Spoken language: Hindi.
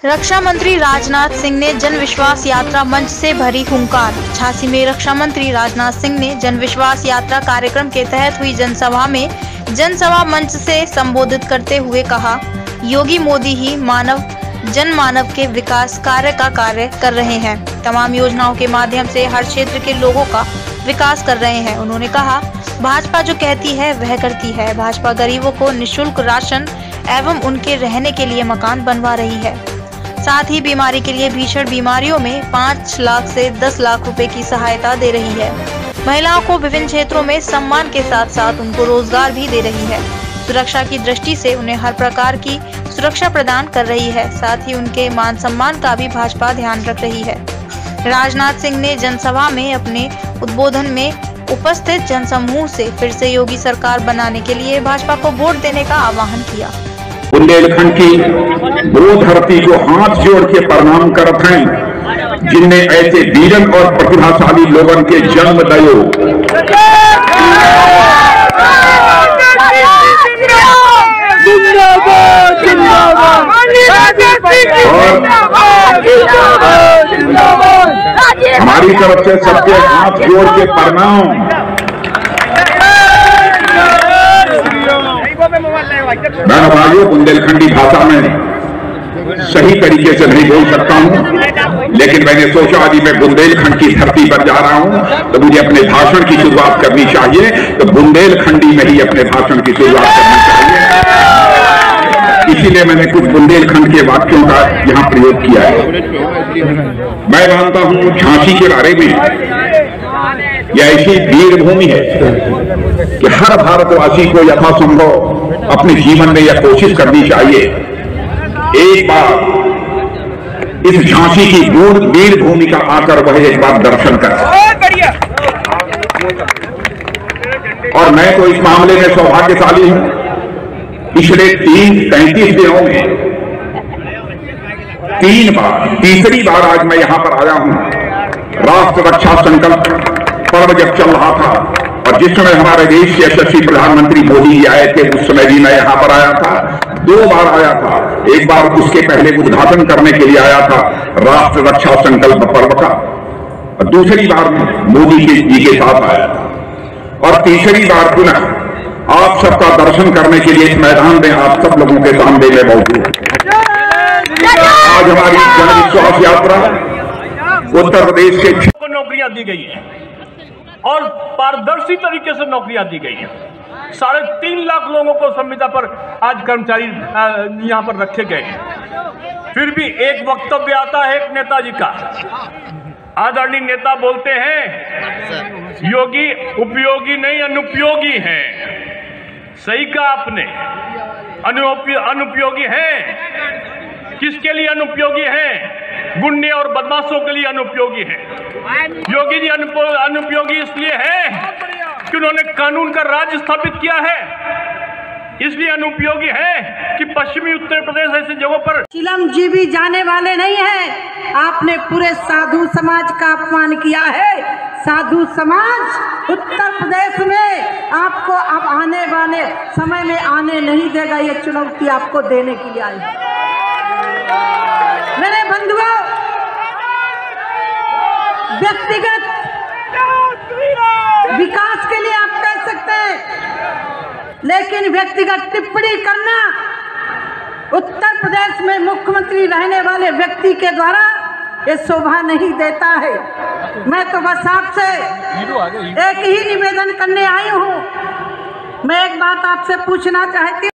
रक्षा मंत्री राजनाथ सिंह ने जन विश्वास यात्रा मंच से भरी हुंकार। झांसी में रक्षा मंत्री राजनाथ सिंह ने जन विश्वास यात्रा कार्यक्रम के तहत हुई जनसभा में जनसभा मंच से संबोधित करते हुए कहा, योगी मोदी ही जनमानव के विकास कार्य कर रहे हैं। तमाम योजनाओं के माध्यम से हर क्षेत्र के लोगों का विकास कर रहे हैं। उन्होंने कहा, भाजपा जो कहती है वह करती है। भाजपा गरीबों को निःशुल्क राशन एवं उनके रहने के लिए मकान बनवा रही है। साथ ही बीमारी के लिए भीषण बीमारियों में 5 लाख से 10 लाख रुपए की सहायता दे रही है। महिलाओं को विभिन्न क्षेत्रों में सम्मान के साथ साथ उनको रोजगार भी दे रही है। सुरक्षा की दृष्टि से उन्हें हर प्रकार की सुरक्षा प्रदान कर रही है। साथ ही उनके मान सम्मान का भी भाजपा ध्यान रख रही है। राजनाथ सिंह ने जनसभा में अपने उद्बोधन में उपस्थित जनसमूह से फिर से योगी सरकार बनाने के लिए भाजपा को वोट देने का आह्वान किया। बुंदेलखंड की वो धरती को हाथ जोड़ के प्रणाम करत हैं जिनने ऐसे वीरन और प्रतिभाशाली लोगन के जन्म दयो। हमारी तरफ से सबके हाथ जोड़ के प्रणाम। मैं भाइयों बुंदेलखंडी भाषा में सही तरीके से नहीं बोल सकता हूं, लेकिन मैंने सोचा यदि मैं बुंदेलखंड की धरती पर जा रहा हूं तो मुझे अपने भाषण की शुरुआत करनी चाहिए, तो बुंदेलखंडी में ही अपने भाषण की शुरुआत करनी चाहिए। इसीलिए मैंने कुछ बुंदेलखंड के वाक्यों का यहां प्रयोग किया है। मैं मानता हूं झांसी के बारे में यह ऐसी वीर भूमि है कि हर भारतवासी को यथासंभव अपने जीवन में यह कोशिश करनी चाहिए, एक बार इस झांसी की वीर भूमि का आकर वह एक बार दर्शन कर। और मैं तो इस मामले में सौभाग्यशाली हूं। पिछले 33 दिनों में 3 बार, तीसरी बार आज मैं यहां पर आया हूं। राष्ट्र रक्षा संकल्प पर्व जब चल रहा था और जिस समय हमारे देश के यशस्वी प्रधानमंत्री मोदी जी आए थे, उस समय भी मैं यहां पर आया था। 2 बार आया था। एक बार उसके पहले उद्घाटन करने के लिए आया था राष्ट्र रक्षा संकल्प पर्व का, और दूसरी बार मोदी जी के साथ आया था, और तीसरी बार पुनः आप सबका दर्शन करने के लिए इस मैदान में आप सब लोगों के सामने में मौजूद। आज हमारी जन विश्वास यात्रा उत्तर प्रदेश के नौकरियां दी गई है और पारदर्शी तरीके से नौकरियां दी गई हैं। 3.5 लाख लोगों को संविदा पर आज कर्मचारी यहां पर रखे गए हैं। फिर भी एक वक्तव्य आता है एक नेताजी का। आदरणीय नेता बोलते हैं योगी उपयोगी नहीं अनुपयोगी हैं। सही कहा आपने, अनुपयोगी हैं। किसके लिए अनुपयोगी हैं? गुंडे और बदमाशों के लिए अनुपयोगी है। योगी जी अनुपयोगी इसलिए है कि उन्होंने कानून का राज स्थापित किया है, इसलिए अनुपयोगी है कि पश्चिमी उत्तर प्रदेश ऐसी जगहों पर चिलम जी भी जाने वाले नहीं हैं। आपने पूरे साधु समाज का अपमान किया है। साधु समाज उत्तर प्रदेश में आपको अब आने वाले समय में आने नहीं देगा। ये चुनौती आपको देने के लिए आई है। मेरे बंधुओं, व्यक्तिगत विकास के लिए आप कह सकते हैं, लेकिन व्यक्तिगत टिप्पणी करना उत्तर प्रदेश में मुख्यमंत्री रहने वाले व्यक्ति के द्वारा ये शोभा नहीं देता है। मैं तो बस आपसे एक ही निवेदन करने आई हूँ। मैं एक बात आपसे पूछना चाहती हूँ।